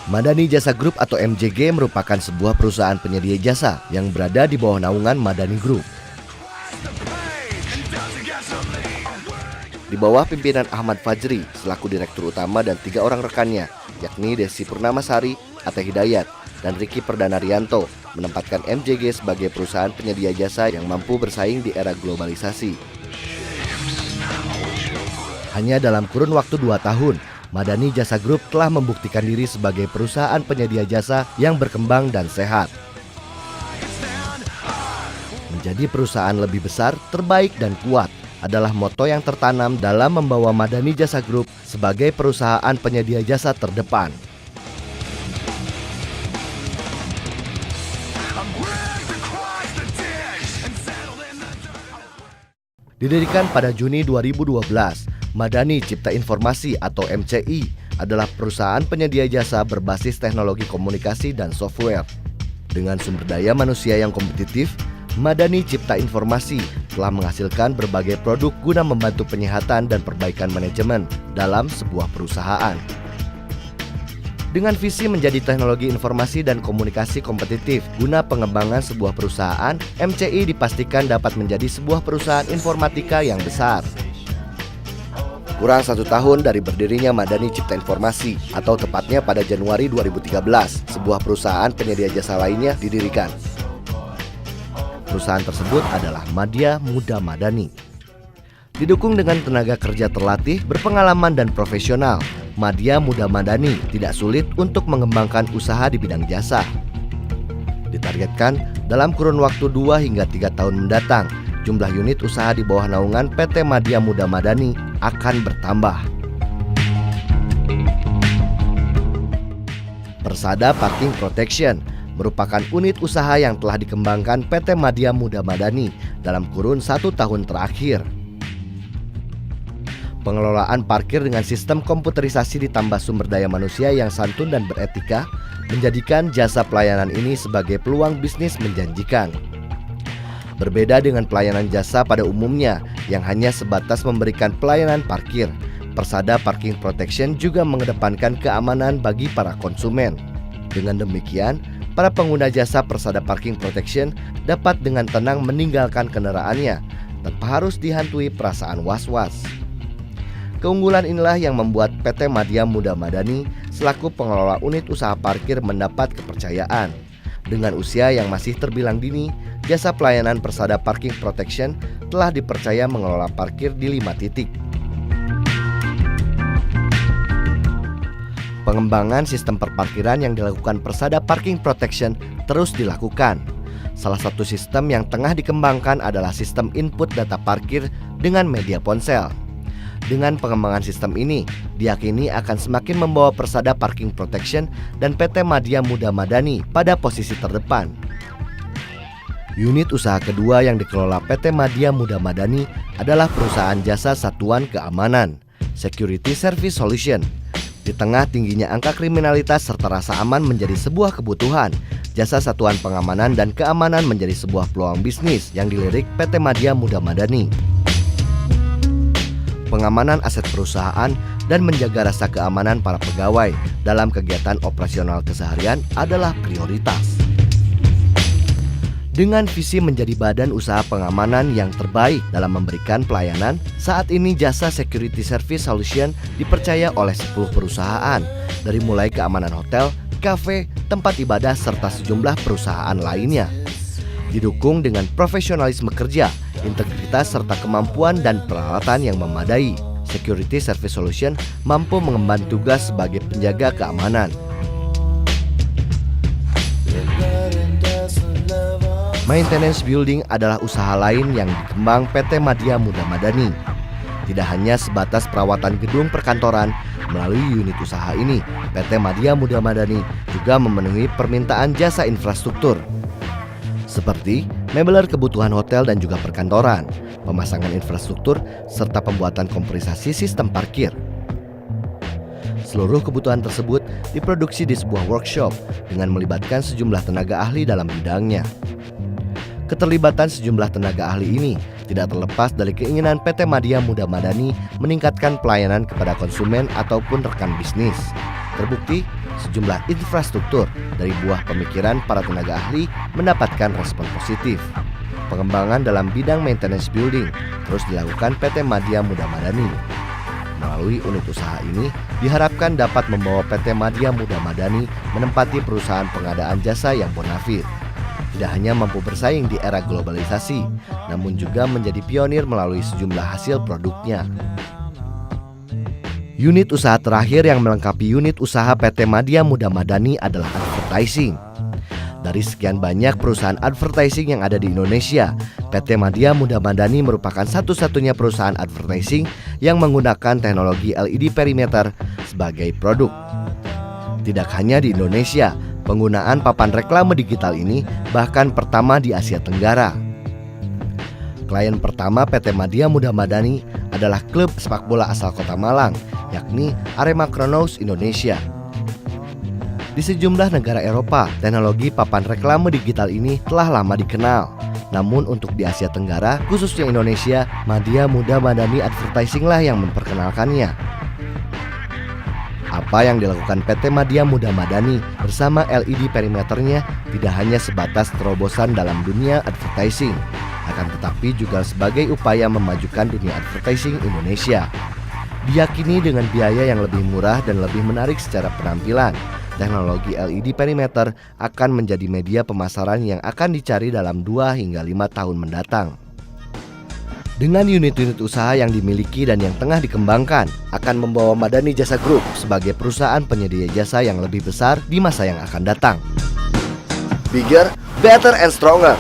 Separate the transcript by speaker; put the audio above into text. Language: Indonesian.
Speaker 1: Madani Jasa Group atau MJG merupakan sebuah perusahaan penyedia jasa yang berada di bawah naungan Madani Group. Di bawah pimpinan Ahmad Fajri selaku Direktur Utama dan 3 orang rekannya, yakni Desi Purnamasari, Ate Hidayat, dan Riki Perdana Rianto, menempatkan MJG sebagai perusahaan penyedia jasa yang mampu bersaing di era globalisasi. Hanya dalam kurun waktu 2 tahun, Madani Jasa Group telah membuktikan diri sebagai perusahaan penyedia jasa yang berkembang dan sehat. Menjadi perusahaan lebih besar, terbaik, dan kuat adalah moto yang tertanam dalam membawa Madani Jasa Group sebagai perusahaan penyedia jasa terdepan. Didirikan pada Juni 2012, Madani Cipta Informasi atau MCI adalah perusahaan penyedia jasa berbasis teknologi komunikasi dan software. Dengan sumber daya manusia yang kompetitif, Madani Cipta Informasi telah menghasilkan berbagai produk guna membantu penyehatan dan perbaikan manajemen dalam sebuah perusahaan. Dengan visi menjadi teknologi informasi dan komunikasi kompetitif guna pengembangan sebuah perusahaan, MCI dipastikan dapat menjadi sebuah perusahaan informatika yang besar. Kurang 1 tahun dari berdirinya Madani Cipta Informasi, atau tepatnya pada Januari 2013, sebuah perusahaan penyedia jasa lainnya didirikan. Perusahaan tersebut adalah Madya Muda Madani. Didukung dengan tenaga kerja terlatih, berpengalaman, dan profesional, Madya Muda Madani tidak sulit untuk mengembangkan usaha di bidang jasa. Ditargetkan dalam kurun waktu 2 hingga 3 tahun mendatang, jumlah unit usaha di bawah naungan PT Madya Muda Madani akan bertambah. Persada Parking Protection merupakan unit usaha yang telah dikembangkan PT Madya Muda Madani dalam kurun 1 tahun terakhir. Pengelolaan parkir dengan sistem komputerisasi ditambah sumber daya manusia yang santun dan beretika menjadikan jasa pelayanan ini sebagai peluang bisnis menjanjikan. Berbeda dengan pelayanan jasa pada umumnya yang hanya sebatas memberikan pelayanan parkir, Persada Parking Protection juga mengedepankan keamanan bagi para konsumen. Dengan demikian, para pengguna jasa Persada Parking Protection dapat dengan tenang meninggalkan kendaraannya tanpa harus dihantui perasaan was-was. Keunggulan inilah yang membuat PT Madya Muda Madani selaku pengelola unit usaha parkir mendapat kepercayaan. Dengan usia yang masih terbilang dini, jasa pelayanan Persada Parking Protection telah dipercaya mengelola parkir di 5 titik. Pengembangan sistem perparkiran yang dilakukan Persada Parking Protection terus dilakukan. Salah satu sistem yang tengah dikembangkan adalah sistem input data parkir dengan media ponsel. Dengan pengembangan sistem ini, diyakini akan semakin membawa Persada Parking Protection dan PT Madya Muda Madani pada posisi terdepan. Unit usaha kedua yang dikelola PT Madya Muda Madani adalah perusahaan jasa satuan keamanan, Security Service Solution. Di tengah tingginya angka kriminalitas serta rasa aman menjadi sebuah kebutuhan, jasa satuan pengamanan dan keamanan menjadi sebuah peluang bisnis yang dilirik PT Madya Muda Madani. Pengamanan aset perusahaan dan menjaga rasa keamanan para pegawai dalam kegiatan operasional keseharian adalah prioritas. Dengan visi menjadi badan usaha pengamanan yang terbaik dalam memberikan pelayanan, saat ini jasa Security Service Solution dipercaya oleh 10 perusahaan, dari mulai keamanan hotel, kafe, tempat ibadah, serta sejumlah perusahaan lainnya. Didukung dengan profesionalisme kerja, integritas, serta kemampuan dan peralatan yang memadai, Security Service Solution mampu mengemban tugas sebagai penjaga keamanan. Maintenance Building adalah usaha lain yang dikembang PT Madya Muda Madani. Tidak hanya sebatas perawatan gedung perkantoran, melalui unit usaha ini, PT Madya Muda Madani juga memenuhi permintaan jasa infrastruktur, seperti mebeler kebutuhan hotel dan juga perkantoran, pemasangan infrastruktur, serta pembuatan komputerisasi sistem parkir. Seluruh kebutuhan tersebut diproduksi di sebuah workshop dengan melibatkan sejumlah tenaga ahli dalam bidangnya. Keterlibatan sejumlah tenaga ahli ini tidak terlepas dari keinginan PT Madya Muda Madani meningkatkan pelayanan kepada konsumen ataupun rekan bisnis. Terbukti, sejumlah infrastruktur dari buah pemikiran para tenaga ahli mendapatkan respon positif. Pengembangan dalam bidang maintenance building terus dilakukan PT Madya Muda Madani. Melalui unit usaha ini diharapkan dapat membawa PT Madya Muda Madani menempati perusahaan pengadaan jasa yang bonafit. Tidak hanya mampu bersaing di era globalisasi, namun juga menjadi pionir melalui sejumlah hasil produknya. Unit usaha terakhir yang melengkapi unit usaha PT Madya Muda Madani adalah advertising. Dari sekian banyak perusahaan advertising yang ada di Indonesia, PT Madya Muda Madani merupakan satu-satunya perusahaan advertising yang menggunakan teknologi LED perimeter sebagai produk. Tidak hanya di Indonesia, penggunaan papan reklame digital ini bahkan pertama di Asia Tenggara. Klien pertama PT Madya Muda Madani adalah klub sepak bola asal kota Malang, yakni Arema Kronos Indonesia. Di sejumlah negara Eropa, teknologi papan reklame digital ini telah lama dikenal. Namun untuk di Asia Tenggara, khususnya Indonesia, Madya Muda Madani Advertising lah yang memperkenalkannya. Apa yang dilakukan PT Madya Muda Madani bersama LED perimeternya tidak hanya sebatas terobosan dalam dunia advertising, akan tetapi juga sebagai upaya memajukan dunia advertising Indonesia. Diyakini dengan biaya yang lebih murah dan lebih menarik secara penampilan, teknologi LED perimeter akan menjadi media pemasaran yang akan dicari dalam 2 hingga 5 tahun mendatang. Dengan unit-unit usaha yang dimiliki dan yang tengah dikembangkan, akan membawa Madani Jasa Group sebagai perusahaan penyedia jasa yang lebih besar di masa yang akan datang. Bigger, better and stronger.